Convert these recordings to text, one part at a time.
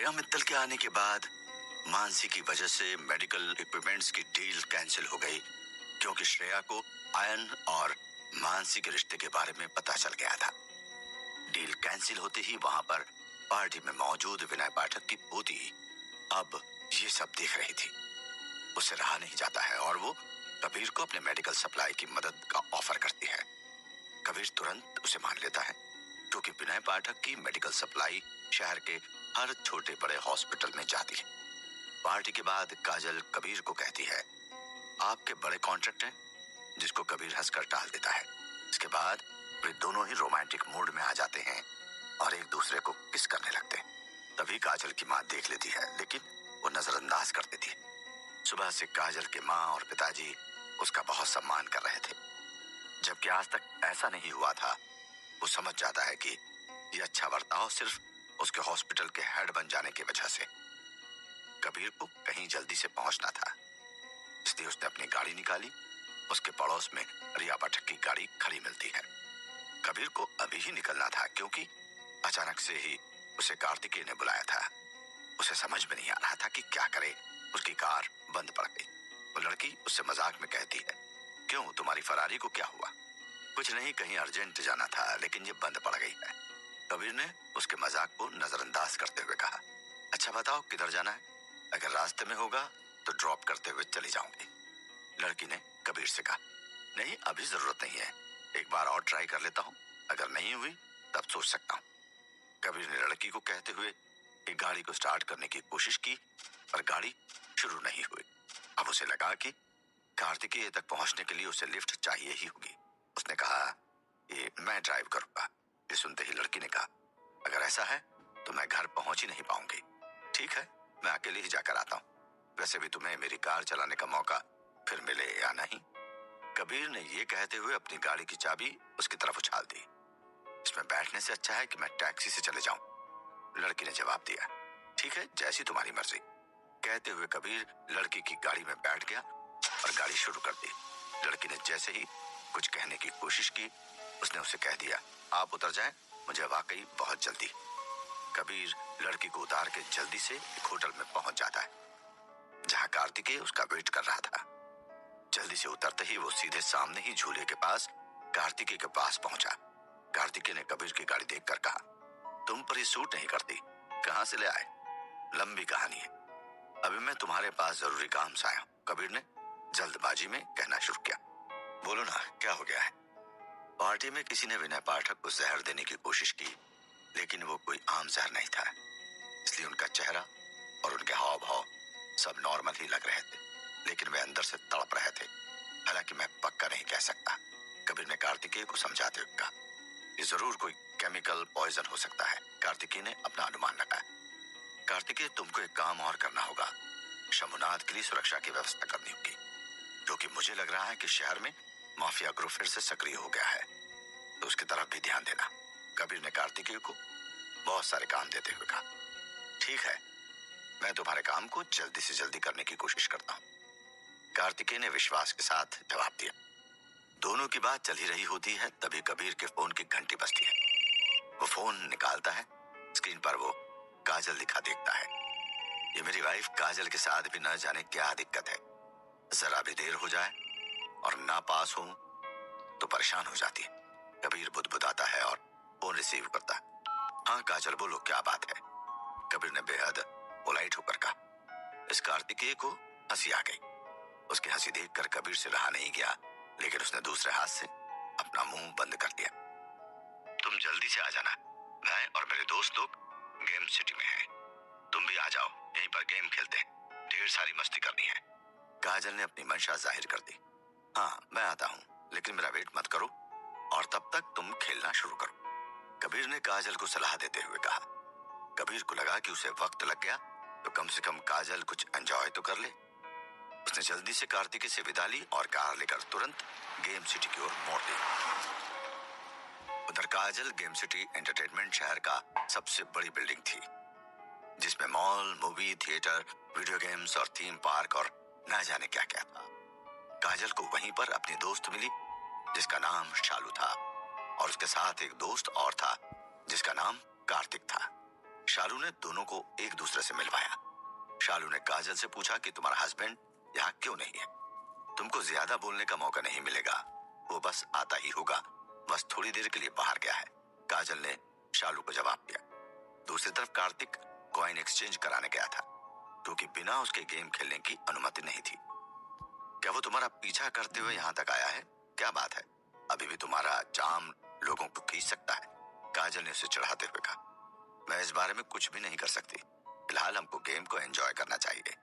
श्रेया मित्तल के आने के बाद मानसी की वजह से मेडिकल इक्विपमेंट्स की डील कैंसिल हो गई, क्योंकि श्रेया को आयन और मानसी के रिश्ते के बारे में पता चल गया था। डील कैंसिल होते ही वहां पर पार्टी में मौजूद विनय पाठक की पोती अब ये सब देख रही थी। उसे रहा नहीं जाता है और वो कबीर को अपने मेडिकल सप्लाई की मदद का ऑफर करती है। कबीर तुरंत उसे मान लेता है, क्योंकि विनय पाठक की मेडिकल सप्लाई शहर के हर छोटे बड़े हॉस्पिटल में जाती है। पार्टी के बाद काजल कबीर को कहती है, आपके बड़े कॉन्ट्रैक्ट हैं, जिसको कबीर हंसकर टाल देता है। इसके बाद वे दोनों ही रोमांटिक मूड में आ जाते हैं और एक दूसरे को किस करने लगते हैं। तभी काजल की माँ देख लेती है, लेकिन वो नजरअंदाज कर देती है। सुबह से काजल के माँ और पिताजी उसका बहुत सम्मान कर रहे थे, जबकि आज तक ऐसा नहीं हुआ था। वो समझ जाता है कि ये अच्छा बर्ताव सिर्फ उसके हॉस्पिटल के हेड बन जाने की वजह से। कबीर को कहीं जल्दी से पहुंचना था, इसलिए उसने अपनी गाड़ी निकाली। उसके पड़ोस में रिया पाठक की गाड़ी खड़ी मिलती है। कबीर को अभी ही निकलना था, क्योंकि अचानक से ही उसे कार्तिकेय ने बुलाया था। उसे समझ में नहीं आ रहा था कि क्या करे। उसकी कार बंद पड़ गई। वो लड़की उससे मजाक में कहती है, क्यों, तुम्हारी फरारी को क्या हुआ? कुछ नहीं, कहीं अर्जेंट जाना था, लेकिन ये बंद पड़ गई है। कबीर ने उसके मजाक को नजरअंदाज करते हुए कहा, अच्छा बताओ किधर जाना है? अगर रास्ते में होगा तो ड्रॉप करते हुए चली जाऊंगी। लड़की ने कबीर से कहा, नहीं अभी जरूरत नहीं है, एक बार और ट्राई कर लेता हूँ, अगर नहीं हुई तब सोच सकता हूँ। कबीर ने लड़की को कहते हुए एक गाड़ी को स्टार्ट करने की कोशिश की, पर गाड़ी शुरू नहीं हुई। अब उसे लगा कि कार्तिकेय तक पहुंचने के लिए उसे लिफ्ट चाहिए ही होगी। उसने कहा, ये मैं ड्राइव करूंगा। ये सुनते ही लड़की ने कहा, अगर ऐसा है तो मैं घर पहुंच ही नहीं पाऊंगी। ठीक है, मैं अकेले ही जाकर आता हूँ। वैसे भी तुम्हें मेरी कार चलाने का मौका फिर मिले या नहीं। कबीर ने ये कहते हुए अपनी गाड़ी की चाबी उसकी तरफ उछाल दी। इसमें बैठने से अच्छा है कि मैं टैक्सी से चले जाऊं। लड़की ने जवाब दिया, ठीक है, जैसी तुम्हारी मर्जी। कहते हुए कबीर लड़की की गाड़ी में बैठ गया और गाड़ी शुरू कर दी। लड़की ने जैसे ही कुछ कहने की कोशिश की, उसने उसे कह दिया, आप उतर जाएं, मुझे वाकई बहुत जल्दी। कबीर लड़की को उतार के जल्दी से एक होटल में पहुंच जाता है, जहां कार्तिकेय उसका वेट कर रहा था। जल्दी से उतरते ही वो सीधे सामने ही झूले के पास कार्तिकेय के पास पहुंचा। कार्तिकेय ने कबीर की गाड़ी देखकर कहा, तुम पर ये सूट नहीं करती, कहां से ले आए? लंबी कहानी है, अभी मैं तुम्हारे पास जरूरी काम से आया हूं। कबीर ने जल्दबाजी में कहना शुरू किया, बोलो ना, क्या हो गया है? पार्टी में किसी ने विनय पाठक को जहर देने की कोशिश की, लेकिन वो कोई आम जहर नहीं था, इसलिए उनका चेहरा और उनके हाव भाव सब नॉर्मल ही लग रहे थे, लेकिन वे अंदर से तड़प रहे थे। हालांकि मैं पक्का नहीं कह सकता, कबीर ने कार्तिकेय को समझाते हुए कहा, ये जरूर कोई केमिकल पॉइजन हो सकता है। कार्तिकेय ने अपना अनुमान लगाया। कार्तिकेय, तुमको एक काम और करना होगा, शंभुनाथ के लिए सुरक्षा की व्यवस्था करनी होगी, क्योंकि मुझे लग रहा है कि शहर में माफिया ग्रुप फिर से सक्रिय हो गया है, तो उसकी तरफ भी ध्यान देना। कबीर ने कार्तिकेय को बहुत सारे काम देते हुए कहा, ठीक है, मैं तुम्हारे काम को जल्दी से जल्दी करने की कोशिश करता हूँ। कार्तिकेय ने विश्वास के साथ जवाब दिया। दोनों की बात चल ही रही होती है, तभी कबीर के फोन की घंटी बजती है। वो फोन निकालता है, स्क्रीन पर वो काजल लिखा देखता है। ये मेरी वाइफ काजल के साथ भी न जाने क्या दिक्कत है, जरा भी देर हो जाए और ना पास हो तो परेशान हो जाती है। कबीर बुदबुदाता है और फोन रिसीव करता है। हाँ काजल, बोलो क्या बात है? कबीर ने बेहद पोलाइट होकर कहा। इस कार्तिकेय को हंसी आ गई। उसकी हंसी देखकर कबीर से रहा नहीं गया, लेकिन उसने दूसरे हाथ से अपना मुंह बंद कर दिया। तुम जल्दी से आ जाना, मैं और मेरे दोस्त लोग गेम सिटी में हैं। तुम भी आ जाओ, यहीं पर गेम खेलते हैं, ढेर सारी मस्ती करनी है। काजल ने अपनी मंशा जाहिर कर दी। हाँ मैं आता हूँ, लेकिन मेरा वेट मत करो और तब तक तुम खेलना शुरू करो, कबीर ने काजल को सलाह देते हुए कहा। कबीर को लगा कि उसे वक्त लग गया तो कम से कम काजल कुछ एंजॉय तो कर ले। उसने जल्दी से कार्तिकेय से विदा ली और कार लेकर तुरंत गेम सिटी की ओर मोड़ ली। उधर काजल गेम सिटी एंटरटेनमेंट शहर का सबसे बड़ी बिल्डिंग थी, जिसमें mall, movie theatre, video games और थीम पार्क और न जाने क्या क्या था। काजल को वहीं पर अपनी दोस्त मिली, जिसका नाम शालू था, और उसके साथ एक दोस्त और था जिसका नाम कार्तिक था। शालू ने दोनों को एक दूसरे से मिलवाया। शालू ने काजल से पूछा कि तुम्हारा हस्बैंड यहाँ क्यों नहीं है? तुमको ज्यादा बोलने का मौका नहीं मिलेगा, वो बस आता ही होगा, बस थोड़ी देर के लिए बाहर गया है, काजल ने शालू को जवाब दिया। दूसरी तरफ कार्तिक कॉइन एक्सचेंज कराने गया था, क्योंकि बिना उसके गेम खेलने की अनुमति नहीं थी। क्या वो तुम्हारा पीछा करते हुए यहाँ तक आया है? क्या बात है, अभी भी तुम्हारा चार्म लोगों को खींच सकता है? काजल ने उसे चढ़ाते हुए कहा। मैं इस बारे में कुछ भी नहीं कर सकती, फिलहाल हमको गेम को एंजॉय करना चाहिए,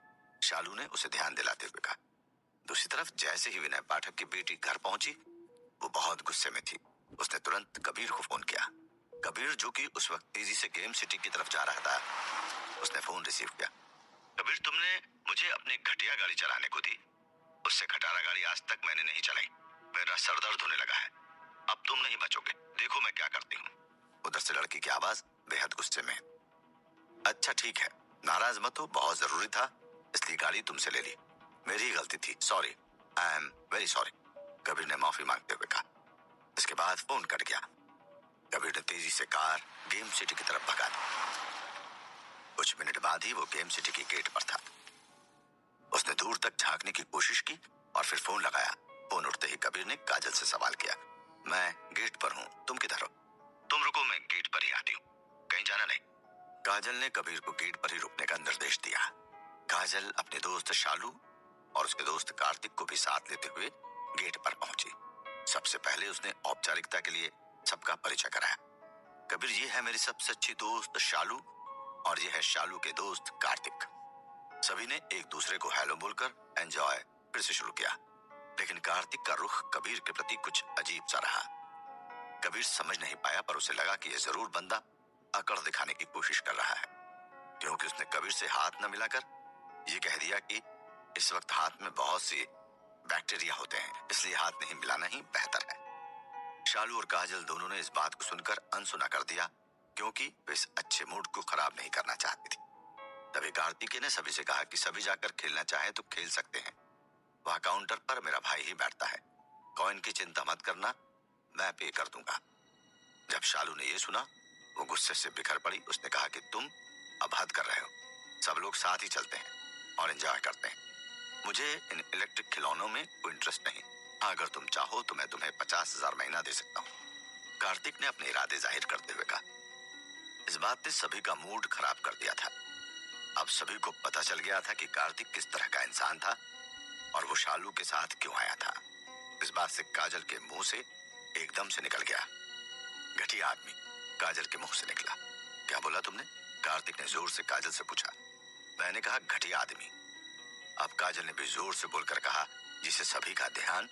शालू ने उसे ध्यान दिलाते हुए कहा। दूसरी तरफ जैसे ही विनय पाठक की बेटी घर पहुंची, वो बहुत गुस्से में थी। उसने तुरंत कबीर को फोन किया। कबीर, जो कि उस वक्त तेजी से गेम सिटी की तरफ जा रहा था, उसने फोन रिसीव किया। कबीर, तुमने मुझे अपनी घटिया गाड़ी चलाने को दी, उससे खटारा गाड़ी आज तक मैंने नहीं चलाई, मेरा सर दर्द होने लगा है, अब तुम नहीं बचोगे, देखो मैं क्या करती हूँ। उधर से लड़की की आवाज बेहद गुस्से में। अच्छा ठीक है, नाराज मत हो, बहुत जरूरी था इसलिए गाड़ी तुमसे ले ली, मेरी गलती थी, sorry, I am very sorry, Kabir ने माफी मांगते हुए कहा। इसके बाद फोन कट गया। कबीर ने तेजी से कार गेम सिटी की तरफ भगा दी। कुछ मिनट बाद ही वो गेम सिटी के गेट पर था। उसने दूर तक झांकने की कोशिश की और फिर फोन लगाया। फोन उठते ही कबीर ने काजल से सवाल किया। मैं गेट पर हूँ, तुम किधर हो? तुम रुको, मैं गेट पर ही आती हूँ, कहीं जाना नहीं। काजल ने कबीर को गेट पर ही रुकने का निर्देश दिया। काजल अपने दोस्त शालू और उसके दोस्त कार्तिक को भी साथ लेते हुए गेट पर पहुंची। सबसे पहले उसने औपचारिकता के लिए सबका परिचय कराया। कबीर, ये है मेरी सबसे अच्छी दोस्त शालू और ये है शालू के दोस्त कार्तिक। सभी ने एक दूसरे को हेलो बोलकर एंजॉय फिर से शुरू किया, लेकिन कार्तिक का रुख कबीर के प्रति कुछ अजीब सा रहा। कबीर समझ नहीं पाया, पर उसे लगा कि यह जरूर बंदा अकड़ दिखाने की कोशिश कर रहा है, क्योंकि उसने कबीर से हाथ न मिलाकर ये कह दिया कि इस वक्त हाथ में बहुत सी बैक्टीरिया होते हैं, इसलिए हाथ नहीं मिलाना ही बेहतर है। शालू और काजल दोनों ने इस बात को सुनकर अनसुना कर दिया, क्योंकि वे इस अच्छे मूड को खराब नहीं करना चाहती थी। तभी कार्तिकेय ने सभी से कहा कि सभी जाकर खेलना चाहे तो खेल सकते हैं, वहां काउंटर पर मेरा भाई ही बैठता है, कॉइन की चिंता मत करना, मैं पे कर दूंगा। जब शालू ने यह सुना, वो गुस्से से बिखर पड़ी। उसने कहा कि तुम अब हद कर रहे हो, सब लोग साथ ही चलते हैं और एंजॉय करते हैं, मुझे इन इलेक्ट्रिक खिलौनों में कोई इंटरेस्ट नहीं। हाँ, अगर तुम चाहो तो मैं तुम्हें 50,000 महीना दे सकता हूँ, कार्तिक ने अपने इरादे जाहिर करते हुए कहा। इस बात ने सभी का मूड खराब कर दिया था। अब सभी को पता चल गया था कि कार्तिक किस तरह का इंसान था और वो शालू के साथ क्यों आया था। इस बात से काजल के मुंह से एकदम से निकल गया, घटिया आदमी, काजल के मुंह से निकला। क्या बोला तुमने? कार्तिक ने जोर से काजल से पूछा। मैंने कहा घटिया आदमी। अब काजल ने भी जोर से बोलकर कहा, जिससे सभी का ध्यान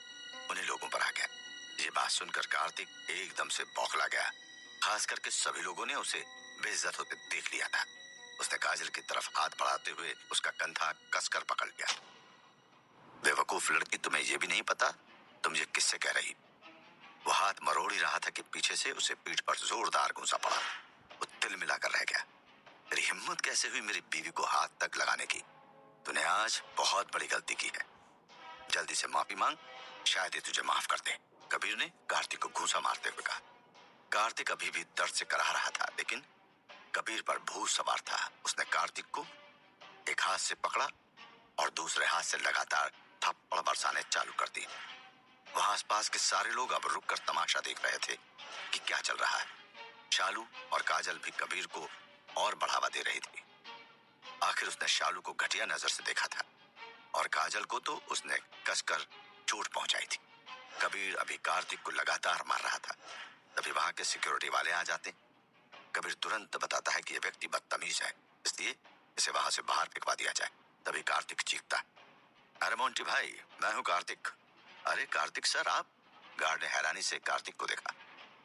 उन्हीं लोगों पर आ गया। ये बात सुनकर कार्तिक एकदम से बौखला गया, खास करके सभी लोगों ने उसे बेइज्जत होते देख लिया था। उसने काजल की तरफ हाथ बढ़ाते हुए उसका कंधा कसकर पकड़ लिया। बेवकूफ लड़की, तुम्हें यह भी नहीं पता तुम ये किससे कह रही? वो हाथ मरोड़ ही रहा था कि पीछे से उसे पीठ पर जोरदार घूंसा पड़ा। वो तिल मिलाकर रह गया। तेरी हिम्मत कैसे हुई मेरी बीवी को हाथ तक लगाने की? तूने आज बहुत बड़ी गलती की है, जल्दी से माफी मांग, शायद ये तुझे माफ कर दे, कबीर ने कार्तिक को घूंसा मारते हुए कहा। कार्तिक अभी भी दर्द से कराह रहा था, लेकिन कबीर पर भूत सवार था। उसने कार्तिक को एक हाथ से पकड़ा और दूसरे हाथ से लगातार थप्पड़ बरसाने चालू कर दी। वहां आसपास के सारे लोग अब रुककर तमाशा देख रहे थे कि क्या चल रहा है। शालू और काजल भी कबीर को और बढ़ावा दे रही थी। आखिर उसने शालू को घटिया नजर से देखा था और काजल को तो उसने कसकर चोट पहुंचाई थी। कबीर अभी कार्तिक को लगातार मार रहा था। तभी वहां के सिक्योरिटी वाले आ जाते। कबीर तुरंत बताता है कि यह व्यक्ति बदतमीज है, इसलिए इसे वहां से बाहर फेंकवा दिया जाए। तभी कार्तिक चीखता, अरे मोंटी भाई, मैं हूं कार्तिक। अरे कार्तिक सर, आप? गार्ड ने हैरानी से कार्तिक को देखा।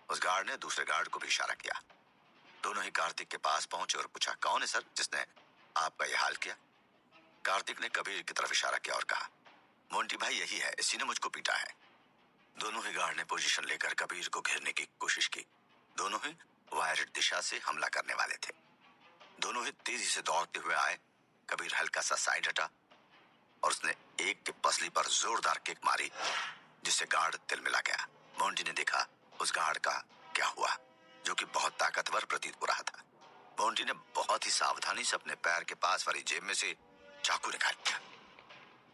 उस गार्ड ने दूसरे गार्ड को भी इशारा किया। दोनों ही कार्तिक के पास पहुंचे और पूछा, कौन है सर जिसने आपका यह हाल किया? कार्तिक ने कबीर की तरफ इशारा किया और कहा, मोंटी भाई यही है, इसी ने मुझको पीटा है। दोनों ही गार्ड ने पोजीशन लेकर कबीर को घेरने की कोशिश की। दोनों ही वायरड दिशा से हमला करने वाले थे। दोनों ही तेजी से दौड़ते हुए आए। कबीर हल्का सा साइड हटा और उसने एक के पसली पर जोरदार किक मारी, जिससे गार्ड तिल मिला गया। मोंटी ने देखा उस गार्ड का क्या हुआ, जो कि बहुत ताकतवर प्रतीत हो रहा था। मोंटी ने बहुत ही सावधानी से अपने पैर के पास वाली जेब में से चाकू निकाल लिया।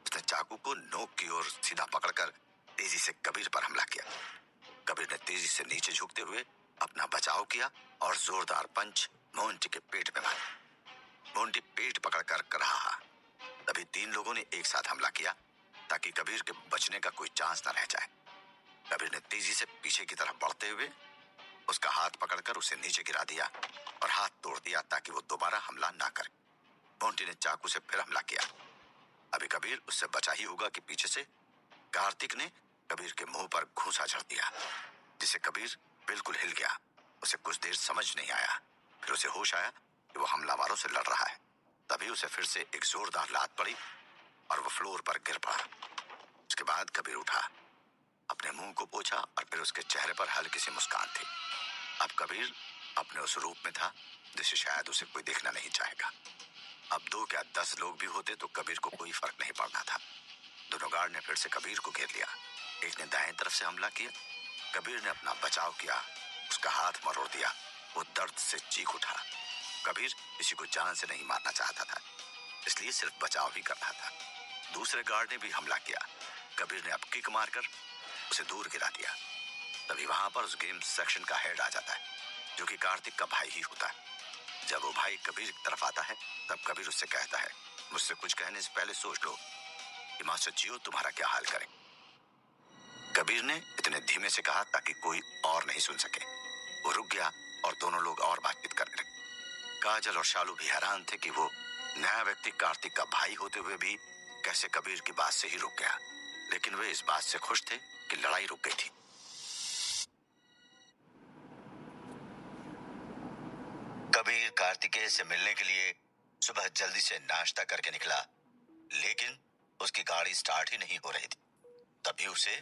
उसने चाकू को नोक की ओर सीधा पकड़कर तेजी से कबीर पर हमला किया। कबीर ने तेजी से नीचे झुकते हुए अपना बचाव किया और जोरदार पंच मोंटी के पेट में मारा। मोंटी पेट पकड़कर रहा। तभी तीन लोगों ने एक साथ हमला किया ताकि कबीर के बचने का कोई चांस न रह जाए। कबीर ने तेजी से पीछे की तरफ बढ़ते हुए उसका हाथ पकड़कर उसे नीचे गिरा दिया और हाथ तोड़ दिया ताकि वो दोबारा हमला ना करे। मोंटी ने चाकू से फिर हमला किया। अभी कबीर उससे बचा ही होगा कि पीछे से कार्तिक ने कबीर के मुंह पर घूंसा झड़ दिया, जिससे कबीर बिल्कुल हिल गया। उसे कुछ देर समझ नहीं आया, फिर उसे होश आया कि वो हमलावरों से लड़ रहा है। तभी उसे फिर से एक जोरदार लात पड़ी और वो फ्लोर पर गिर पड़ा। उसके बाद कबीर उठा, अपने मुंह को पोंछा और फिर उसके चेहरे पर हल्की सी मुस्कान थी। अब कबीर अपने उस रूप में था जिसे शायद उसे कोई देखना नहीं चाहेगा। अब 2 क्या 10 लोग भी होते तो कबीर को कोई फर्क नहीं पड़ना था। दोनों गार्ड ने फिर से कबीर को घेर लिया। एक ने दाएं तरफ से हमला किया। कबीर ने अपना बचाव किया, उसका हाथ मरोड़ दिया। वो दर्द से चीख उठा। कबीर किसी को जान से नहीं मारना चाहता था, इसलिए सिर्फ बचाव ही कर रहा था। दूसरे गार्ड ने भी हमला किया। कबीर ने अब किक मारकर उसे दूर गिरा दिया। तभी वहां पर उस गेम सेक्शन का हेड आ जाता है, जो कि कार्तिक का भाई ही होता है। जब वो भाई कबीर की तरफ आता है तब कबीर उससे कहता है, मुझसे कुछ कहने से पहले सोच लो कि मास्टर जियो तुम्हारा क्या हाल करे। कबीर ने इतने धीमे से कहा ताकि कोई और नहीं सुन सके। वो रुक गया और दोनों लोग और बातचीत करने लगे। काजल और शालू भी हैरान थे कि वो नया व्यक्ति कार्तिक का भाई होते हुए भी कैसे कबीर की बात से ही रुक गया, लेकिन वे इस बात से खुश थे कि लड़ाई रुक गई थी। कबीर कार्तिकेय से मिलने के लिए सुबह जल्दी से नाश्ता करके निकला, लेकिन उसकी गाड़ी स्टार्ट ही नहीं हो रही थी। तभी उसे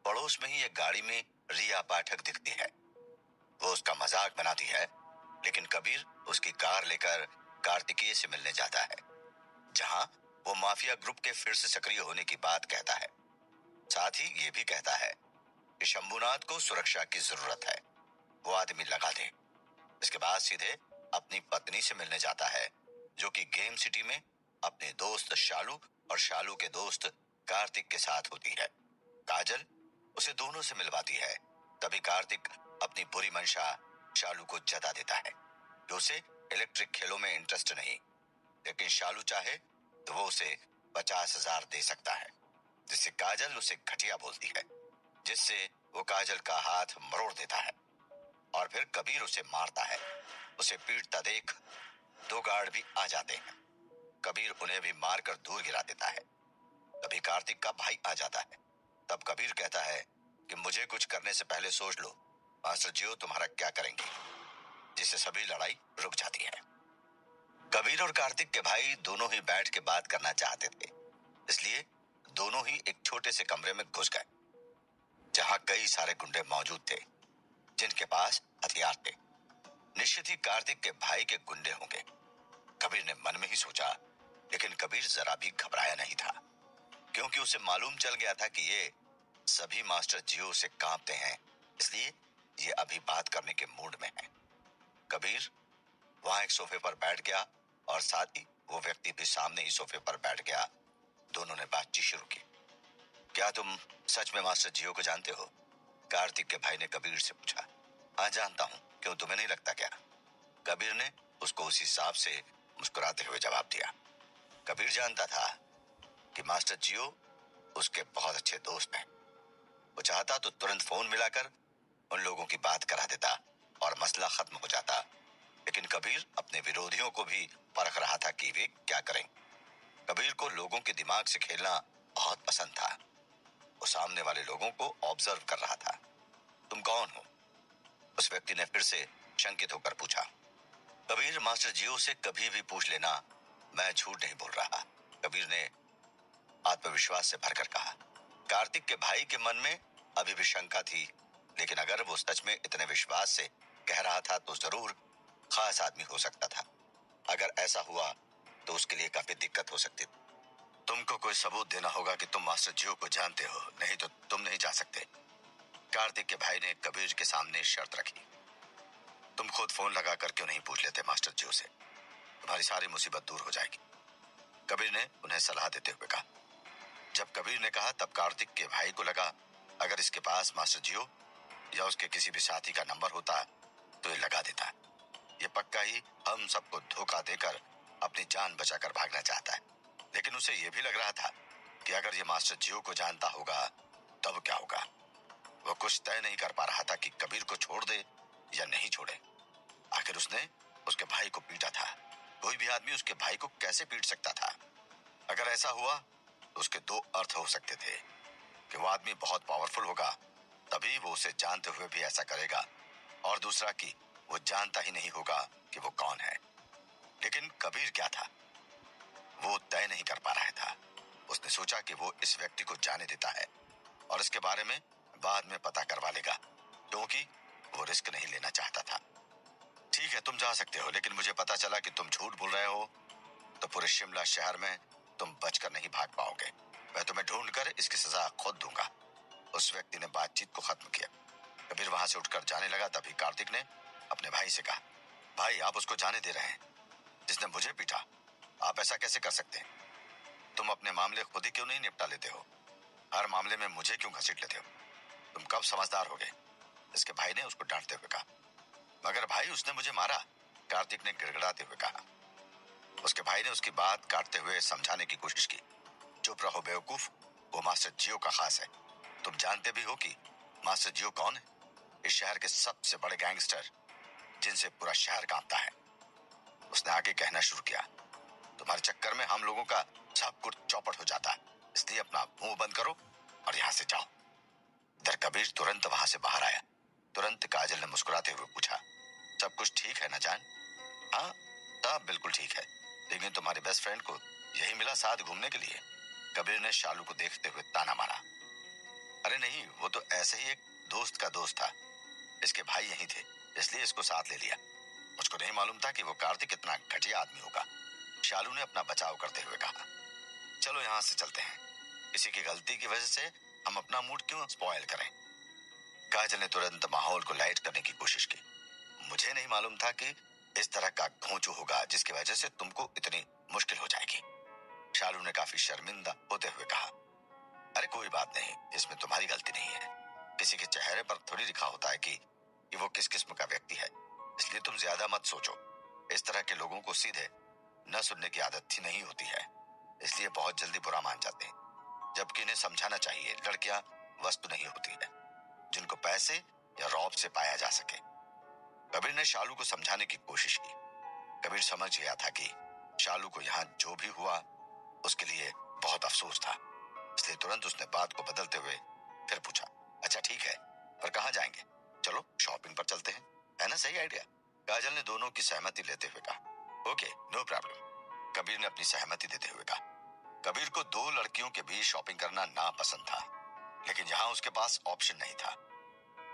पड़ोस में ही एक गाड़ी में रिया पाठक दिखती है। वो उसका मजाक बनाती है, लेकिन कबीर उसकी कार लेकर कार्तिकेय से मिलने जाता है, जहां वो माफिया ग्रुप के फिर से सक्रिय होने की बात कहता है। साथ ही ये भी कहता है कि शंभुनाथ को सुरक्षा की जरूरत है, वो आदमी लगा दे। इसके बाद सीधे अपनी पत्नी से मिलने जाता है, जो कि गेम सिटी में अपने दोस्त शालू और शालू के दोस्त कार्तिक के साथ होती है। काजल उसे दोनों से मिलवाती है। तभी कार्तिक अपनी बुरी मंशा शालू को जता देता है कि उसे इलेक्ट्रिक खेलों में इंटरेस्ट नहीं, लेकिन शालू चाहे तो वो उसे 50,000 दे सकता है, जिससे काजल उसे घटिया बोलती है, जिससे वो काजल का हाथ मरोड़ देता है और फिर कबीर उसे मारता है। उसे पीटता देख 2 गार्ड भी आ जाते हैं। कबीर उन्हें भी मारकर दूर गिरा देता है। तभी कार्तिक का भाई आ जाता है। तब कबीर कहता है कि मुझे कुछ करने से पहले सोच लो मास्टर जियो तुम्हारा क्या करेंगे, जिससे सभी लड़ाई रुक जाती है। कबीर और कार्तिक के भाई दोनों ही बैठ के बात करना चाहते थे, इसलिए दोनों ही एक छोटे से कमरे में घुस गए, जहां कई सारे गुंडे मौजूद थे जिनके पास हथियार थे। निश्चित ही कार्तिक के भाई के गुंडे होंगे, कबीर ने मन में ही सोचा। लेकिन कबीर जरा भी घबराया नहीं था, क्योंकि उसे मालूम चल गया था कि ये सभी मास्टर जियो से कांपते हैं, इसलिए ये अभी बात करने के मूड में है। कबीर वहां एक सोफे पर बैठ गया और साथ ही वो व्यक्ति भी सामने ही सोफे पर बैठ गया। दोनों ने बातचीत शुरू की। क्या तुम सच में मास्टर जियो को जानते हो? कार्तिक के भाई ने कबीर से पूछा। हाँ जानता हूँ, क्यों तुम्हें नहीं लगता क्या? कबीर ने उसको उसी हिसाब से मुस्कुराते हुए जवाब दिया। कबीर जानता था कि मास्टर जियो उसके बहुत अच्छे दोस्त हैं। वो चाहता तो तुरंत फोन मिलाकर उन लोगों की बात करा देता और मसला खत्म हो जाता, लेकिन कबीर अपने विरोधियों को भी परख रहा था कि वे क्या करें। कबीर को लोगों के दिमाग से खेलना बहुत पसंद था। वो सामने वाले लोगों को ऑब्जर्व कर रहा था। तुम कौन हो? उस व्यक्ति ने फिर से शंकित होकर पूछा। कबीर मास्टर जियो से कभी भी पूछ लेना, मैं झूठ नहीं बोल रहा, कबीर ने आत्मविश्वास से भरकर कहा। कार्तिक के भाई के मन में अभी भी शंका थी, लेकिन अगर वो सच में इतने विश्वास से कह रहा था तो जरूर खास आदमी हो सकता था। अगर ऐसा हुआ तो उसके लिए काफी दिक्कत हो सकती थी। तुमको कोई सबूत देना होगा कि तुम मास्टर जियो को जानते हो, नहीं तो तुम नहीं जा सकते। कार्तिक के भाई ने कबीर के सामने शर्त रखी। तुम खुद फोन लगा कर क्यों नहीं पूछ लेते मास्टर जियो से? तुम्हारी सारी मुसीबत दूर हो जाएगी। कबीर ने उन्हें सलाह देते हुए कहा। जब कबीर ने कहा तब कार्तिक के भाई को लगा अगर इसके पास मास्टर जियो या उसके किसी भी साथी का नंबर होता तो ये लगा देता। ये पक्का ही हम सबको धोखा देकर अपनी जान बचाकर भागना चाहता है। लेकिन उसे ये भी लग रहा था कि अगर ये मास्टर जियो को जानता होगा तब क्या होगा। वो कुछ तय नहीं कर पा रहा था कि कबीर को छोड़ दे या नहीं छोड़े। आखिर उसने उसके भाई को पीटा था। कोई भी आदमी उसके भाई को कैसे पीट सकता था? अगर ऐसा हुआ तो उसके दो अर्थ हो सकते थे कि वो आदमी बहुत पावरफुल होगा तभी वो उसे जानते हुए भी ऐसा करेगा, और दूसरा कि वो जानता ही नहीं होगा कि वो कौन है। लेकिन कबीर क्या था, वो तय नहीं कर पा रहा था। उसने सोचा कि वो इस व्यक्ति को जाने देता है और इसके बारे में बाद में पता करवा लेगा, क्योंकि वो रिस्क नहीं लेना चाहता था। ठीक है, तुम जा सकते हो, लेकिन मुझे पता चला कि तुम झूठ बोल रहे हो तो पूरे शिमला शहर में तुम बचकर नहीं भाग पाओगे। मैं तुम्हें ढूंढकर इसकी सजा खुद दूंगा। उस व्यक्ति ने बातचीत को खत्म किया। कबीर वहां से उठकर जाने लगा तभी कार्तिक ने अपने भाई से कहा, भाई आप उसको जाने दे रहे हैं जिसने मुझे पीटा। आप ऐसा कैसे कर सकते हैं? तुम अपने मामले खुद ही क्यों नहीं निपटा लेते हो? हर मामले में मुझे क्यों घसीट लेते हो? तुम कब समझदार हो गए? इसके भाई ने उसको डांटते हुए कहा। मगर भाई उसने मुझे मारा, कार्तिक ने गिड़गिड़ाते हुए कहा। उसके भाई ने उसकी बात काटते हुए समझाने की कोशिश की। चुप रहो बेवकूफ, वो मास्टर जियो का खास है। तुम जानते भी हो कि मास्टर जियो कौन है? इस शहर के सबसे बड़े गैंगस्टर जिनसे पूरा शहर कांपता है। उसने आगे कहना शुरू किया, तुम्हारे चक्कर में हम लोगों का सब कुछ चौपट हो जाता है, इसलिए अपना मुंह बंद करो और यहाँ से जाओ। इधर कबीर तुरंत वहां से बाहर आया। तुरंत काजल ने मुस्कुराते हुए पूछा, सब कुछ ठीक है ना जान? हाँ, सब बिल्कुल ठीक है, लेकिन तुम्हारे बेस्ट फ्रेंड को यही मिला साथ घूमने के लिए? कबीर ने शालू को देखते हुए ताना मारा। अरे नहीं, वो तो ऐसे ही एक दोस्त का दोस्त था। इसके भाई यही थे, इसलिए इसको साथ ले लिया। मुझको नहीं मालूम था कि वो कार्तिक इतना घटिया आदमी होगा। शालू ने अपना बचाव करते हुए कहा। चलो यहाँ से चलते हैं, किसी की गलती की वजह से हम अपना मूड क्यों स्पॉइल करें? काजल ने तुरंत माहौल को लाइट करने की कोशिश की। मुझे नहीं मालूम था कि इस तरह का घोंचू होगा जिसकी वजह से तुमको इतनी मुश्किल हो जाएगी। शालू ने काफी शर्मिंदा होते हुए कहा। अरे कोई बात नहीं, इसमें तुम्हारी गलती नहीं है। किसी के चेहरे पर थोड़ी लिखा होता है कि वो किस किस्म का व्यक्ति है, इसलिए तुम ज्यादा मत सोचो। इस तरह के लोगों को सीधे न सुनने की आदत ही नहीं होती है, इसलिए बहुत जल्दी बुरा मान जाते हैं। जबकि इन्हें समझाना चाहिए, लड़कियां वस्तु नहीं होती है जिनको पैसे या रौब से पाया जा सके। कबीर ने शालू को समझाने की कोशिश की। कबीर समझ गया था कि शालू को यहाँ जो भी हुआ उसके लिए बहुत अफसोस था, इसलिए तुरंत उसने बात को बदलते हुए फिर पूछा, अच्छा ठीक है, पर कहाँ जाएंगे? चलो शॉपिंग पर चलते हैं, है ना सही आइडिया? काजल ने दोनों की सहमति लेते हुए कहा, ओके नो प्रॉब्लम। कबीर ने अपनी सहमति देते हुए कहा। कबीर को दो लड़कियों के बीच शॉपिंग करना नापसंद था, लेकिन यहाँ उसके पास ऑप्शन नहीं था।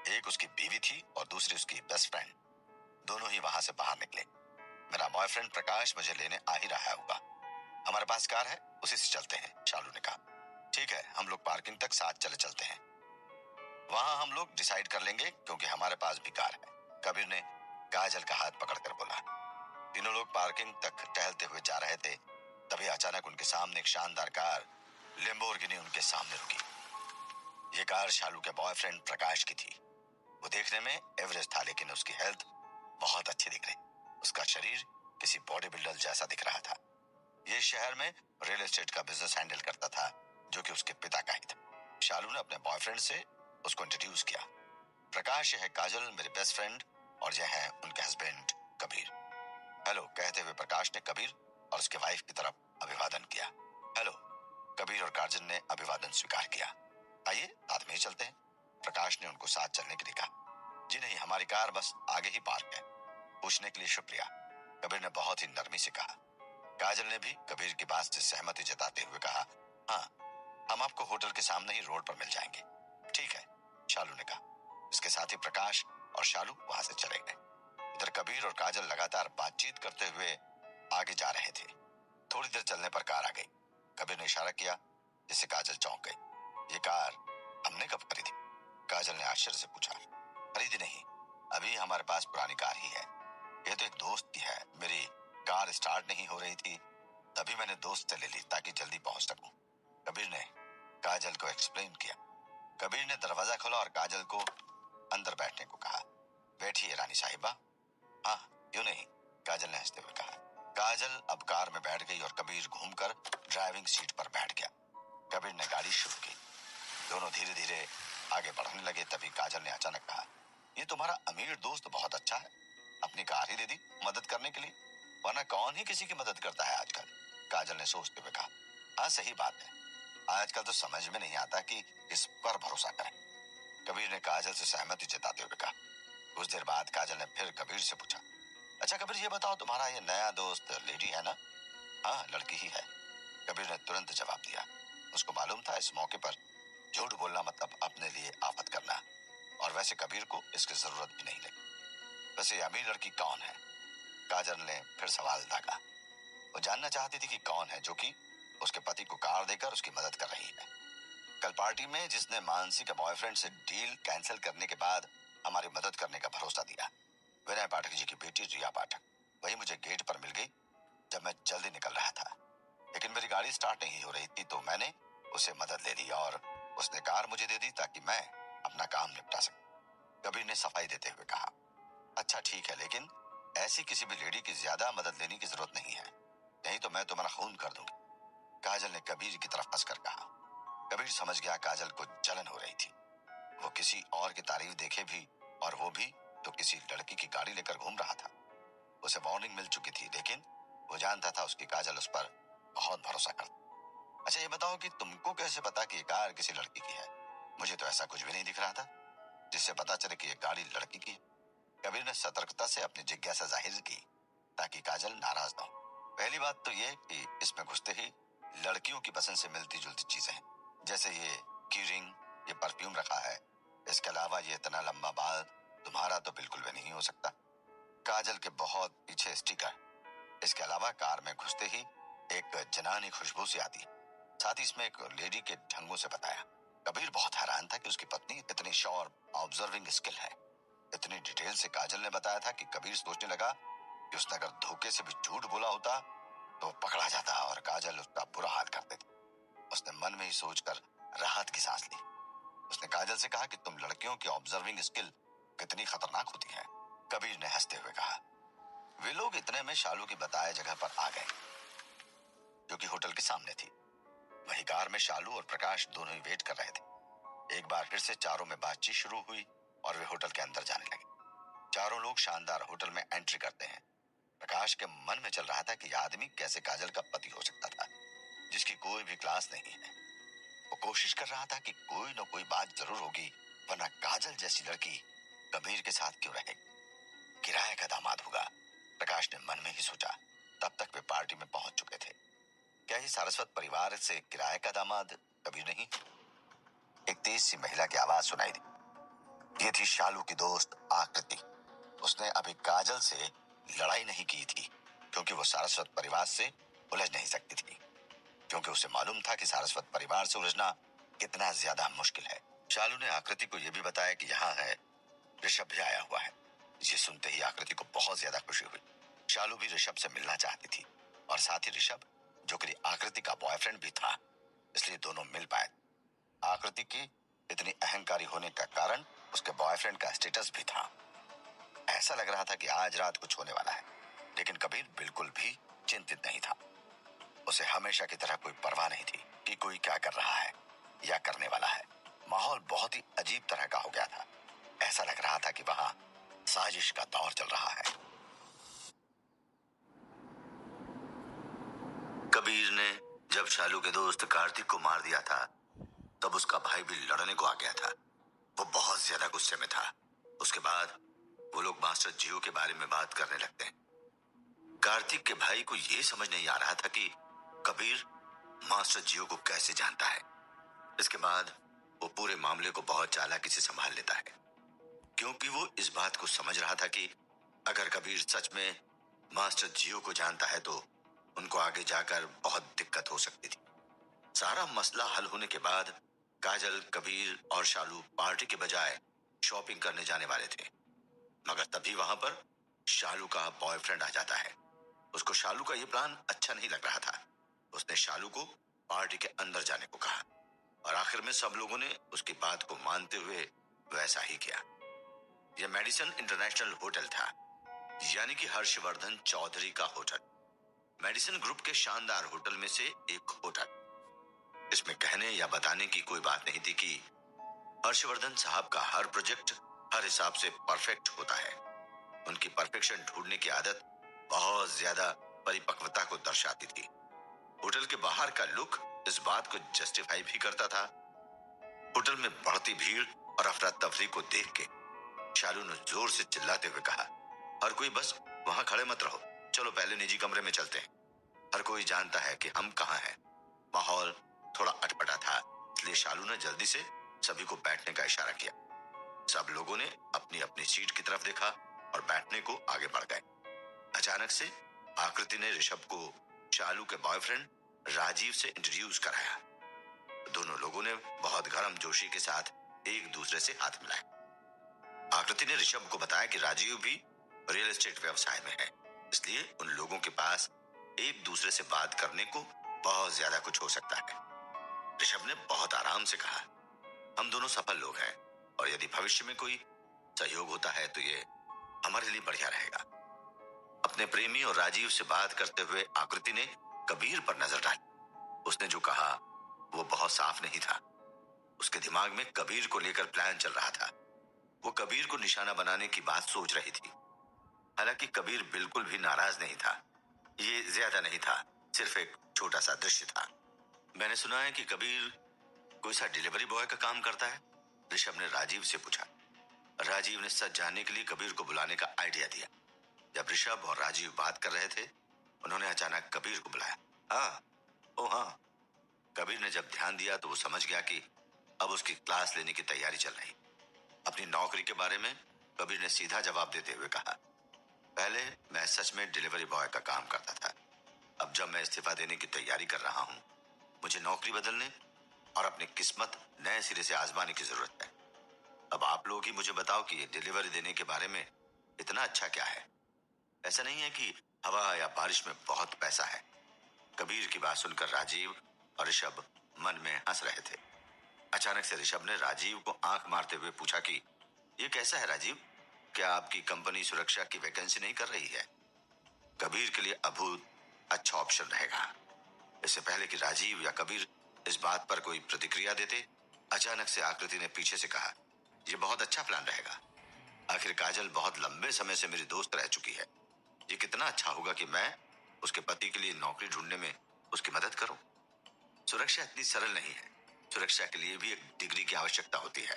एक उसकी बीवी थी और दूसरी उसकी बेस्ट फ्रेंड। दोनों ही वहां से बाहर निकले। मेरा बॉयफ्रेंड प्रकाश मुझे लेने आ ही रहा होगा। हमारे पास कार है, उसी से चलते हैं, शालू ने कहा। ठीक है, हम लोग पार्किंग तक साथ चले चलते हैं, वहां हम लोग डिसाइड कर लेंगे क्योंकि हमारे पास भी कार है। कबीर ने काजल का हाथ पकड़कर बोला। तीनों लोग पार्किंग तक टहलते हुए जा रहे थे, तभी अचानक उनके सामने एक शानदार कार लेम्बोर्गिनी उनके सामने रुकी। ये कार शालू के बॉयफ्रेंड प्रकाश की थी। वो देखने में एवरेज था, लेकिन उसकी हेल्थ बहुत अच्छी दिख रही। उसका शरीर किसी बॉडी बिल्डर जैसा दिख रहा था। ये शहर में रियल एस्टेट का बिजनेस हैंडल करता था, जो कि उसके पिता का ही था। शालू ने अपने बॉयफ्रेंड से उसको इंट्रोड्यूस किया। प्रकाश, यह है काजल मेरे बेस्ट फ्रेंड, और यह है उनके हस्बैंड कबीर। हेलो कहते हुए प्रकाश ने कबीर और उसके वाइफ की तरफ अभिवादन किया। हेलो। कबीर और काजल ने अभिवादन स्वीकार किया। आइए साथ में ही चलते हैं, प्रकाश ने उनको साथ चलने के लिए कहा। जी नहीं, हमारी कार बस आगे ही पार्क है। पूछने के लिए शुक्रिया, कबीर ने बहुत ही नरमी से कहा। काजल ने भी कबीर की बात से सहमति जताते हुए कहा, हाँ, हम आपको होटल के सामने ही रोड पर मिल जाएंगे। ठीक है, शालू ने कहा। इसके साथ ही प्रकाश और शालू वहां से चले गए। इधर कबीर और काजल लगातार बातचीत करते हुए आगे जा रहे थे। थोड़ी देर चलने पर कार आ गई। कबीर ने इशारा किया, जिससे काजल चौंक गई। ये कार हमने कब खरीदी? काजल ने आश्चर्य से पूछा। खरीदी नहीं, अभी हमारे पास पुरानी कार ही है। ये तो एक दोस्त की है। मेरी कार स्टार्ट नहीं हो रही थी, तभी मैंने दोस्त से ले ली ताकि जल्दी पहुंच सकूं। कबीर ने काजल को एक्सप्लेन किया। कबीर ने दरवाजा खोला और काजल को अंदर बैठने को कहा। बैठिए रानी साहिबा। हाँ, क्यों नहीं, काजल ने हंसते हुए कहा। काजल अब कार में बैठ गई और कबीर घूमकर ड्राइविंग सीट पर बैठ गया। कबीर ने गाड़ी शुरू की। दोनों धीरे धीरे आगे बढ़ने लगे। तभी काजल ने अचानक कहा, ये तुम्हारा अमीर दोस्त बहुत अच्छा है, अपनी कार ही दे दी मदद करने के लिए, वरना कौन ही किसी की मदद करता है आजकल। काजल ने सोचते हुए कहा, हाँ सही बात है, आजकल तो समझ में नहीं आता कि किस पर भरोसा करें। कबीर ने काजल से सहमति जताते हुए कहा। कुछ देर बाद काजल ने फिर कबीर से पूछा, अच्छा कबीर ये बताओ, तुम्हारा ये नया दोस्त लेडी है ना? हाँ लड़की ही है, कबीर ने तुरंत जवाब दिया। उसको मालूम था इस मौके पर झूठ बोलना मतलब अपने लिए आफत करना, और वैसे कबीर को इसकी जरूरत भी नहीं लगी। वैसे अमीर लड़की कौन है? काजल ने फिर सवाल दागा। वो जानना चाहती थी कि कौन है जो कि उसके पति को कार देकर उसकी मदद कर रही है। कल पार्टी में जिसने मानसी के बॉयफ्रेंड से डील कैंसिल करने के बाद हमारी मदद करने का भरोसा दिया, विनय पाठक जी की बेटी रिया पाठक। वही मुझे गेट पर मिल गई जब मैं जल्दी निकल रहा था, लेकिन मेरी गाड़ी स्टार्ट नहीं हो रही थी, तो मैंने उसे मदद ले ली और उसने कार मुझे दे दी ताकि मैं अपना काम निपटा सकूं। कबीर ने सफाई देते हुए कहा, अच्छा ठीक है, लेकिन ऐसी किसी भी लेडी की ज्यादा मदद लेने की जरूरत नहीं है, नहीं तो मैं तुम्हारा खून कर दूंगी, काजल ने कबीर की तरफ हंसकर कहा। कबीर समझ गया काजल को जलन हो रही थी। वो किसी और की तारीफ देखे भी, और वो भी तो किसी लड़की की गाड़ी लेकर घूम रहा था। उसे वार्निंग मिल चुकी थी, लेकिन वो जानता था उसकी काजल उस पर बहुत भरोसा करती। अच्छा ये बताओ कि तुमको कैसे पता कि ये कार किसी लड़की की है? मुझे तो ऐसा कुछ भी नहीं दिख रहा था जिससे पता चले कि ये गाड़ी लड़की की है। कबीर ने सतर्कता से अपनी जिज्ञासा जाहिर की ताकि काजल नाराज न हो। पहली बात तो ये कि इसमें घुसते ही लड़कियों की पसंद से मिलती जुलती चीजें हैं, जैसे ये की रिंग, ये परफ्यूम रखा है। इसके अलावा ये इतना लंबा बाल तुम्हारा तो बिल्कुल भी नहीं हो सकता। काजल के बहुत पीछे स्टिकर। इसके अलावा कार में घुसते ही एक जनानी खुशबू सी आती है। साथ ही इसमें एक लेडी के ढंगों से बताया। कबीर बहुत हैरान था कि उसकी पत्नी इतनी शार्प ऑब्जर्विंग स्किल है। इतनी डिटेल से काजल ने बताया था कि कबीर सोचने लगा कि उसने अगर धोखे से भी झूठ बोला होता तो पकड़ा जाता और काजल उसका बुरा हाल कर देती। उसने मन में ही सोचकर राहत की सांस ली। उसने काजल से कहा कि तुम लड़कियों की ऑब्जर्विंग स्किल कितनी खतरनाक होती है। कबीर ने हंसते हुए कहा। वे लोग इतने में शालू की बताए जगह पर आ गए, जो कि होटल के सामने थी। वही कार में शालू और प्रकाश दोनों ही वेट कर रहे थे। एक बार फिर से चारों में बातचीत शुरू हुई और वे होटल के अंदर जाने लगे। चारों लोग शानदार होटल में एंट्री करते हैं। प्रकाश के मन में चल रहा था कि यह आदमी कैसे काजल का पति हो सकता था, जिसकी कोई भी क्लास नहीं है। वो कोशिश कर रहा था कि कोई न कोई बात जरूर होगी, वरना काजल जैसी लड़की कबीर के साथ क्यों रहेगी। किराए का दामाद होगा, प्रकाश ने मन में ही सोचा। तब तक वे पार्टी में पहुंच चुके थे। क्या ही सारस्वत परिवार से किराए का दामाद कबीर नहीं? एक तेज सी महिला की आवाज सुनाई दी। ये थी शालू की दोस्त आकृति। उसने अभी काजल से लड़ाई नहीं की थी, क्योंकि वो सारस्वत परिवार से उलझ नहीं सकती थी, क्योंकि उसे मालूम था कि सारस्वत परिवार से उलझना कितना ज्यादा मुश्किल है। शालू ने आकृति को यह भी बताया कि यहाँ है ऋषभ भी आया हुआ है। ये सुनते ही आकृति को बहुत ज्यादा खुशी हुई। शालू भी ऋषभ से मिलना चाहती थी, और साथ ही ऋषभ, जो कि आकृति का बॉयफ्रेंड भी था, इसलिए दोनों मिल पाए। आकृति की इतनी अहंकारी होने का कारण उसके बॉयफ्रेंड का स्टेटस भी था। ऐसा लग रहा था कि आज रात कुछ होने वाला है, लेकिन कबीर बिल्कुल भी चिंतित नहीं था। उसे हमेशा की तरह कोई परवाह नहीं थी कि कोई क्या कर रहा है या करने वाला है। माहौल बहुत ही अजीब तरह का हो गया था। ऐसा लग रहा था कि वहां साजिश का दौर चल रहा है। कबीर ने जब शालू के दोस्त कार्तिक को मार दिया था, तब उसका भाई भी लड़ने को आ गया था। वो बहुत ज्यादा गुस्से में था। उसके बाद वो लोग मास्टर जियो के बारे में बात करने लगते हैं। कार्तिक के भाई को यह समझ नहीं आ रहा था कि कबीर मास्टर जियो को कैसे जानता है। इसके बाद वो पूरे मामले को बहुत चालाकी से संभाल लेता है, क्योंकि वो इस बात को समझ रहा था कि अगर कबीर सच में मास्टर जियो को जानता है तो उनको आगे जाकर बहुत दिक्कत हो सकती थी। सारा मसला हल होने के बाद काजल, कबीर और शालू पार्टी के बजाय शॉपिंग करने जाने वाले थे। मगर तभी वहां पर शालू का बॉयफ्रेंड आ जाता है। उसको शालू का ये प्लान अच्छा नहीं लग रहा था। उसने शालू को पार्टी के अंदर जाने को कहा और आखिर में सब लोगों ने उसकी बात को मानते हुए वैसा ही किया। यह मेडिसन इंटरनेशनल होटल था, यानी कि हर्षवर्धन चौधरी का होटल। मेडिसन ग्रुप के शानदार होटल में से एक होटल। इसमें कहने या बताने की कोई बात नहीं थी कि हर्षवर्धन साहब का हर प्रोजेक्ट हर हिसाब से परफेक्ट होता है। उनकी परफेक्शन ढूंढने की आदत बहुत ज्यादा परिपक्वता को दर्शाती थी। होटल के बाहर का लुक इस बात को जस्टिफाई भी करता था। होटल में बढ़ती भीड़ और अफरा तफरी को देख के शालू ने जोर से चिल्लाते हुए कहा, हर कोई बस वहां खड़े मत रहो, चलो पहले निजी कमरे में चलते हैं। हर कोई जानता है कि हम कहाँ हैं। माहौल थोड़ा अटपटा था, इसलिए शालू ने जल्दी से सभी को बैठने का इशारा किया। सब लोगों ने अपनी अपनी सीट की तरफ देखा और बैठने को आगे बढ़ गए। अचानक से आकृति ने ऋषभ को शालू के बॉयफ्रेंड राजीव से इंट्रोड्यूस कराया। दोनों लोगों ने बहुत गर्म जोशी के साथ एक दूसरे से हाथ मिलाए। आकृति ने ऋषभ को बताया कि राजीव भी रियल एस्टेट व्यवसाय में है, इसलिए उन लोगों के पास एक दूसरे से बात करने को बहुत ज्यादा कुछ हो सकता है। ऋषभ ने बहुत आराम से कहा, हम दोनों सफल लोग हैं और यदि भविष्य में कोई सहयोग होता है तो ये हमारे लिए बढ़िया रहेगा। अपने प्रेमी और राजीव से बात करते हुए आकृति ने कबीर पर नजर डाली। उसने जो कहा वो बहुत साफ नहीं था। उसके दिमाग में कबीर को लेकर प्लान चल रहा था। वो कबीर को निशाना बनाने की बात सोच रही थी। हालांकि कबीर बिल्कुल भी नाराज नहीं था। ये ज्यादा नहीं था, सिर्फ एक छोटा सा दृश्य था। मैंने सुना है कि कबीर कोई सा डिलीवरी बॉय का काम करता है, ऋषभ ने राजीव से पूछा। राजीव ने सच जानने के लिए कबीर को बुलाने का आइडिया दिया। जब ऋषभ और राजीव बात कर रहे थे, उन्होंने अचानक कबीर को बुलाया। हाँ, ओ हाँ। कबीर ने जब ध्यान दिया तो वो समझ गया कि अब उसकी क्लास लेने की तैयारी चल रही। अपनी नौकरी के बारे में कबीर ने सीधा जवाब देते हुए कहा, पहले मैं सच में डिलीवरी बॉय का काम करता था। अब जब मैं इस्तीफा देने की तैयारी कर रहा हूँ, मुझे नौकरी बदलने और अपनी किस्मत नए सिरे से आजमाने की जरूरत है। अब आप लोग ही मुझे बताओ कि ये डिलीवरी देने के बारे में इतना अच्छा क्या है। ऐसा नहीं है कि हवा या बारिश में बहुत पैसा है। कबीर की बात सुनकर राजीव और ऋषभ मन में हंस रहे थे। अचानक से ऋषभ ने राजीव को आंख मारते हुए पूछा कि ये कैसा है राजीव, क्या आपकी कंपनी सुरक्षा की वैकेंसी नहीं कर रही है? कबीर के लिए अभूत अच्छा ऑप्शन रहेगा। इससे पहले कि राजीव या कबीर इस बात पर कोई प्रतिक्रिया देते, अचानक से आकृति ने पीछे से कहा, यह बहुत अच्छा प्लान रहेगा। आखिर काजल बहुत लंबे समय से मेरी दोस्त रह चुकी है। ये कितना अच्छा होगा कि मैं उसके पति के लिए नौकरी ढूंढने में उसकी मदद करूं। सुरक्षा इतनी सरल नहीं है। सुरक्षा के लिए भी एक डिग्री की आवश्यकता होती है।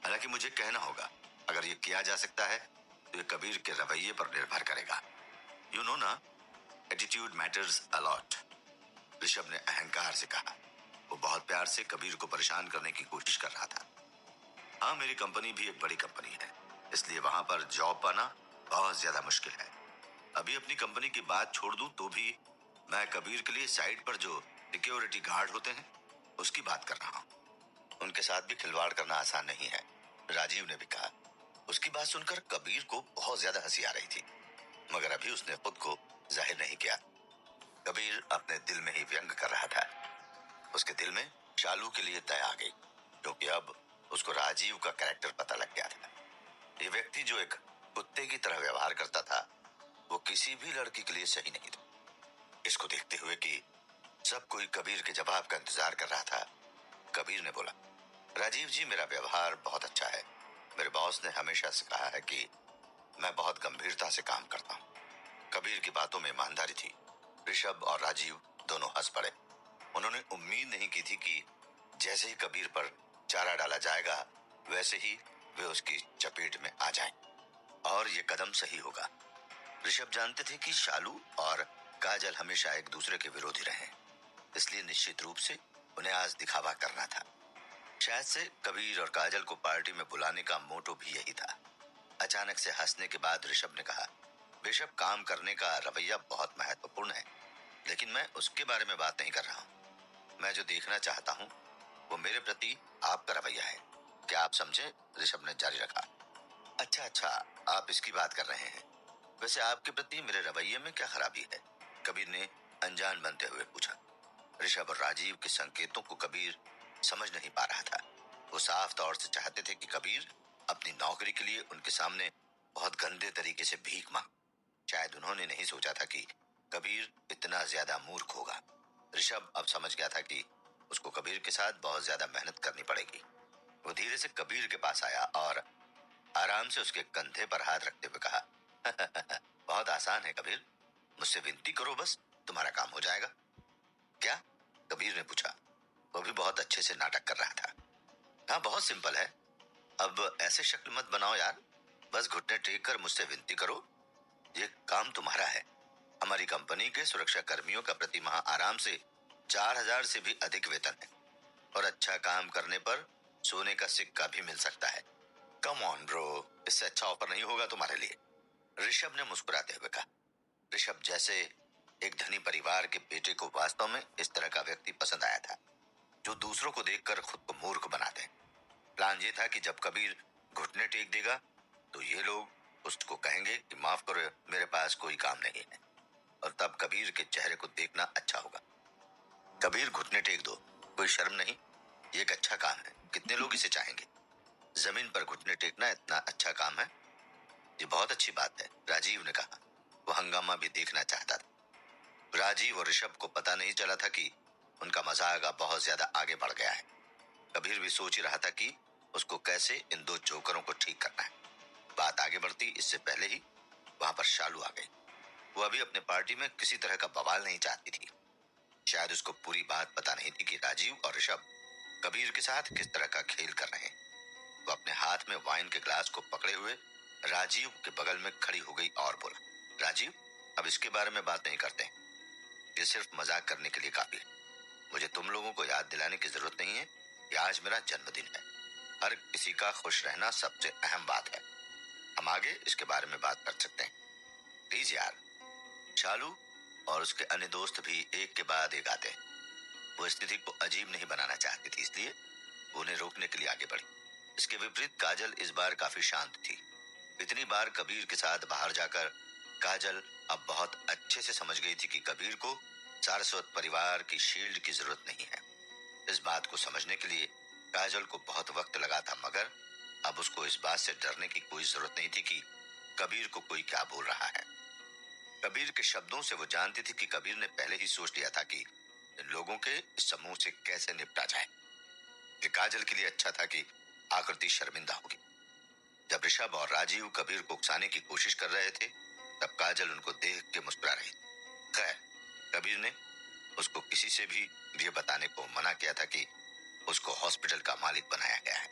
हालांकि मुझे कहना होगा, अगर ये किया जा सकता है तो ये कबीर के रवैये पर निर्भर करेगा। यू नो ना, attitude matters a lot, Rishabh ने अहंकार से कहा। वो बहुत प्यार से कबीर को परेशान करने की कोशिश कर रहा था। हाँ, मेरी कंपनी भी एक बड़ी कंपनी है, इसलिए वहां पर जॉब पाना बहुत ज्यादा मुश्किल है। अभी अपनी कंपनी की बात छोड़ दूं तो भी मैं कबीर के लिए साइड पर जो सिक्योरिटी गार्ड होते हैं उसकी बात कर रहा हूँ। उनके साथ भी खिलवाड़ करना आसान नहीं है, राजीव ने भी कहा। उसकी बात सुनकर कबीर को बहुत ज्यादा हंसी आ रही थी, मगर अभी उसने खुद को जाहिर नहीं किया। कबीर अपने दिल में ही व्यंग कर रहा था। उसके दिल में शालू के लिए दया आ गई, क्योंकि अब उसको राजीव का कैरेक्टर पता लग गया था। ये व्यक्ति जो एक कुत्ते की तरह व्यवहार करता था, वो किसी भी लड़की के लिए सही नहीं था। इसको देखते हुए कि सब कोई कबीर के जवाब का इंतजार कर रहा था, कबीर ने बोला, राजीव जी, मेरा व्यवहार बहुत अच्छा है। मेरे बॉस ने हमेशा से कहा है कि मैं बहुत गंभीरता से काम करता हूँ। कबीर की बातों में ईमानदारी थी। ऋषभ और राजीव दोनों हंस पड़े। उन्होंने उम्मीद नहीं की थी कि जैसे ही कबीर पर चारा डाला जाएगा, वैसे ही वे उसकी चपेट में आ जाएं। और ये कदम सही होगा। ऋषभ जानते थे कि शालू और काजल हमेशा एक दूसरे के विरोधी रहे, इसलिए निश्चित रूप से उन्हें आज दिखावा करना था। शायद से कबीर और काजल को पार्टी में बुलाने का मोटो भी यही था। अचानक से हंसने के बाद ऋषभ ने कहा, बेशक काम करने का रवैया बहुत महत्वपूर्ण है, लेकिन मैं उसके बारे में बात नहीं कर रहा हूँ। मैं जो देखना चाहता हूँ वो मेरे प्रति आपका रवैया है। क्या आप समझे? ऋषभ ने जारी रखा। अच्छा अच्छा, आप इसकी बात कर रहे हैं। वैसे आपके प्रति मेरे रवैये में क्या खराबी है? कबीर ने अनजान बनते हुए पूछा। ऋषभ और राजीव के संकेतों को कबीर समझ नहीं पा रहा था। वो साफ तौर से चाहते थे कि कबीर अपनी नौकरी के लिए उनके सामने बहुत गंदे तरीके से भीख मांगे। शायद उन्होंने नहीं सोचा था कि कबीर इतना ज्यादा मूर्ख होगा। ऋषभ अब समझ गया था कि उसको कबीर के साथ बहुत ज्यादा मेहनत करनी पड़ेगी। वो धीरे से कबीर के पास आया और आराम से उसके कंधे पर हाथ रखते हुए कहा, बहुत आसान है कबीर, मुझसे विनती करो बस, तुम्हारा काम हो जाएगा। क्या? कबीर ने पूछा। वो भी बहुत अच्छे से नाटक कर रहा था। हाँ, बहुत सिंपल है। अब ऐसे शक्ल मत बनाओ यार, बस घुटने टेक कर मुझसे विनती करो। ये काम तुम्हारा है। हमारी कंपनी के सुरक्षा कर्मियों का प्रति माह आराम से 4000 से भी अधिक वेतन है और अच्छा काम करने पर सोने का सिक्का भी मिल सकता है। कम ऑन ब्रो, इससे अच्छा ऑफर नहीं होगा तुम्हारे लिए, ऋषभ ने मुस्कुराते हुए कहा। ऋषभ जैसे एक धनी परिवार के बेटे को वास्तव में इस तरह का व्यक्ति पसंद आया था जो दूसरों को देखकर खुद को मूर्ख बना दे। प्लान ये था कि जब कबीर घुटने टेक देगा तो ये लोग उसको कहेंगे कि माफ करो, मेरे पास कोई काम नहीं है, और तब कबीर के चेहरे को देखना अच्छा होगा। कबीर घुटने टेक दो, कोई शर्म नहीं, ये एक अच्छा काम है, कितने लोग इसे चाहेंगे। जमीन पर घुटने टेकना इतना अच्छा काम है, ये बहुत अच्छी बात है, राजीव ने कहा। वो हंगामा भी देखना चाहता था। राजीव और ऋषभ को पता नहीं चला था कि उनका मजाक अब बहुत ज्यादा आगे बढ़ गया है। कबीर भी सोच ही रहा था कि उसको कैसे इन दो जोकरों को ठीक करना है। बात आगे बढ़ती इससे पहले ही वहां पर शालू आ गई। वो अभी अपने पार्टी में किसी तरह का बवाल नहीं चाहती थी। शायद उसको पूरी बात पता नहीं थी कि राजीव और ऋषभ कबीर के साथ किस तरह का खेल कर रहे हैं। वो अपने हाथ में वाइन के ग्लास को पकड़े हुए राजीव के बगल में खड़ी हो गई और बोला, राजीव, अब इसके बारे में बात नहीं करते, ये सिर्फ मजाक करने के लिए काफी है। मुझे तुम लोगों को याद दिलाने की जरूरत नहीं है कि आज मेरा जन्मदिन है। हर किसी का खुश रहना सबसे अहम बात है। हम आगे इसके बारे में बात कर सकते हैं, प्लीज यार। शालू और उसके अन्य दोस्त भी एक के बाद एक आते। वो स्थिति को अजीब नहीं बनाना चाहती थी, इसलिए वो उन्हें रोकने के लिए आगे बढ़ी। इसके विपरीत काजल इस बार काफी शांत थी। इतनी बार कबीर के साथ बाहर जाकर काजल अब बहुत अच्छे से समझ गई थी कि कबीर को सारस्वत परिवार की शील्ड की जरूरत नहीं है। इस बात को समझने के लिए काजल को बहुत वक्त लगा था, मगर अब उसको इस बात से डरने की कोई जरूरत नहीं थी कि कबीर को कोई क्या बोल रहा है। कबीर के शब्दों से वो जानती थी कि कबीर ने पहले ही सोच लिया था कि इन लोगों के इस समूह से कैसे निपटा जाए। ये काजल के लिए अच्छा था कि आकृति शर्मिंदा होगी। जब ऋषभ और राजीव कबीर को उकसाने की कोशिश कर रहे थे तब काजल उनको देख के मुस्कुरा रही थी। खैर, कबीर ने उसको किसी से भी ये बताने को मना किया था कि उसको हॉस्पिटल का मालिक बनाया गया है।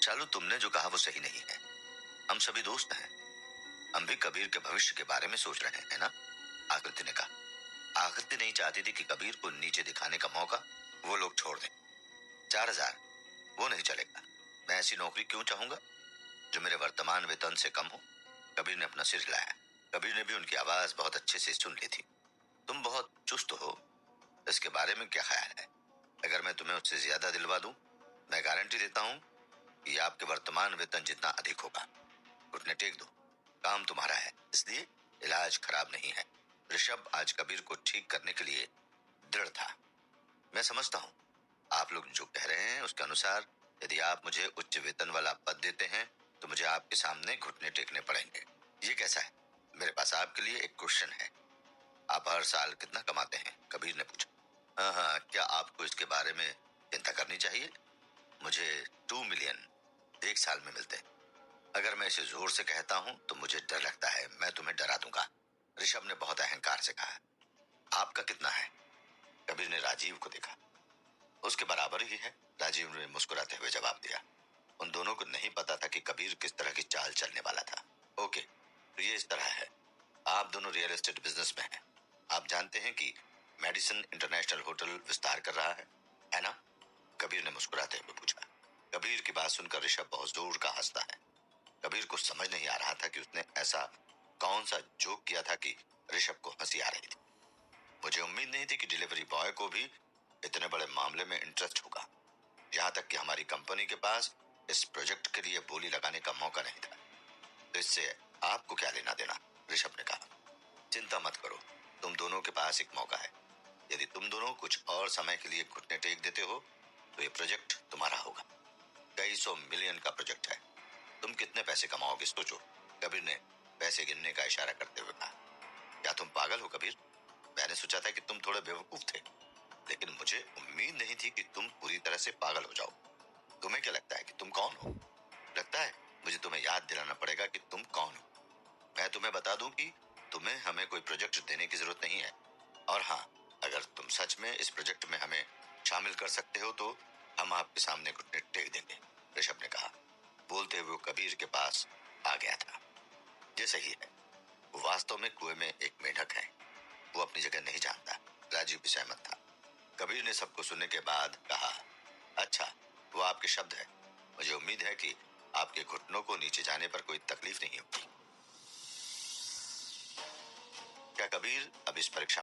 चालू, तुमने जो कहा वो सही नहीं है। हम सभी दोस्त हैं। हम भी कबीर के भविष्य के बारे में सोच रहे हैं ना, आकृति ने कहा। आकृति नहीं चाहती थी कि कबीर को नीचे दिखाने का मौका वो लोग छोड़ दें। 4000 वो नहीं चलेगा। मैं ऐसी नौकरी क्यों चाहूंगा जो मेरे वर्तमान वेतन से कम हो। कबीर ने अपना सिर हिलाया। कबीर ने भी उनकी आवाज बहुत अच्छे से सुन ली थी। तुम बहुत चुस्त हो, इसके बारे में क्या ख्याल है? अगर मैं तुम्हें उससे ज्यादा दिलवा दूं, मैं गारंटी देता हूं कि आपके वर्तमान वेतन जितना अधिक होगा। घुटने टेक दो, काम तुम्हारा है, इसलिए इलाज खराब नहीं है। ऋषभ आज कबीर को ठीक करने के लिए दृढ़ था। मैं समझता हूँ, आप लोग जो कह रहे हैं उसके अनुसार यदि आप मुझे उच्च वेतन वाला पद देते हैं तो मुझे आपके सामने घुटने टेकने पड़ेंगे। ये कैसा है? मेरे पास आपके लिए एक क्वेश्चन है। आप हर साल कितना कमाते हैं? कबीर ने पूछा। हाँ हाँ, क्या आपको इसके बारे में चिंता करनी चाहिए? मुझे 2 मिलियन एक साल में मिलते हैं। अगर मैं इसे जोर से कहता हूँ तो मुझे डर लगता है, मैं तुम्हें डरा दूंगा, ऋषभ ने बहुत अहंकार से कहा। आपका कितना है? कबीर ने राजीव को देखा। उसके बराबर ही है, राजीव ने मुस्कुराते हुए जवाब दिया। उन दोनों को नहीं पता था कि कबीर किस तरह की चाल चलने वाला था। ओके, तो ये इस तरह है, आप दोनों रियल एस्टेट बिजनेस में हैं। आप जानते हैं कि मेडिसन इंटरनेशनल होटल विस्तार कर रहा है ना? कबीर ने मुस्कुराते हुए पूछा। कबीर की बात सुनकर ऋषभ बहुत जोर का हंसता है। कबीर को समझ नहीं आ रहा था कि उसने ऐसा कौन सा जोक किया था कि ऋषभ को हंसी आ रही थी। मुझे उम्मीद नहीं थी कि डिलीवरी बॉय को भी इतने बड़े मामले में इंटरेस्ट होगा। यहाँ तक कि हमारी कंपनी के पास इस प्रोजेक्ट के लिए बोली लगाने का मौका नहीं था। तो इससे आपको क्या लेना देना? ऋषभ ने कहा। चिंता मत करो, तुम दोनों के पास एक मौका है। यदि तुम दोनों कुछ और समय के लिए घुटने टेक देते हो तो ये प्रोजेक्ट तुम्हारा होगा। कई 100 मिलियन का प्रोजेक्ट है। तुम कितने पैसे कमाओगे सोचो। कबीर ने पैसे गिनने का इशारा करते हुए कहा। क्या तुम पागल हो कबीर? मैंने सोचा था कि तुम थोड़े बेवकूफ थे, लेकिन मुझे उम्मीद नहीं थी कि तुम पूरी तरह से पागल हो जाओ। तुम्हें क्या लगता है कि तुम कौन हो? लगता है मुझे तुम्हें याद दिलाना पड़ेगा कि तुम कौन हो। मैं तुम्हें बता दूं कि तुम्हें हमें कोई प्रोजेक्ट देने की जरूरत नहीं है। और हाँ, अगर तुम सच में इस प्रोजेक्ट में हमें शामिल कर सकते हो तो हम आपके सामने घुटने टेक देंगे, ऋषभ ने कहा। बोलते हुए वो कबीर के पास आ गया था। ये सही है, वो वास्तव में कुएं में एक मेंढक है। वो अपनी जगह नहीं जानता। राजीव भी सहमत था। कबीर ने सबको सुनने के बाद कहा, अच्छा, वो आपके शब्द है। मुझे उम्मीद है कि आपके घुटनों को नीचे जाने पर कोई तकलीफ नहीं होगी। क्या कबीर अब इस परीक्षा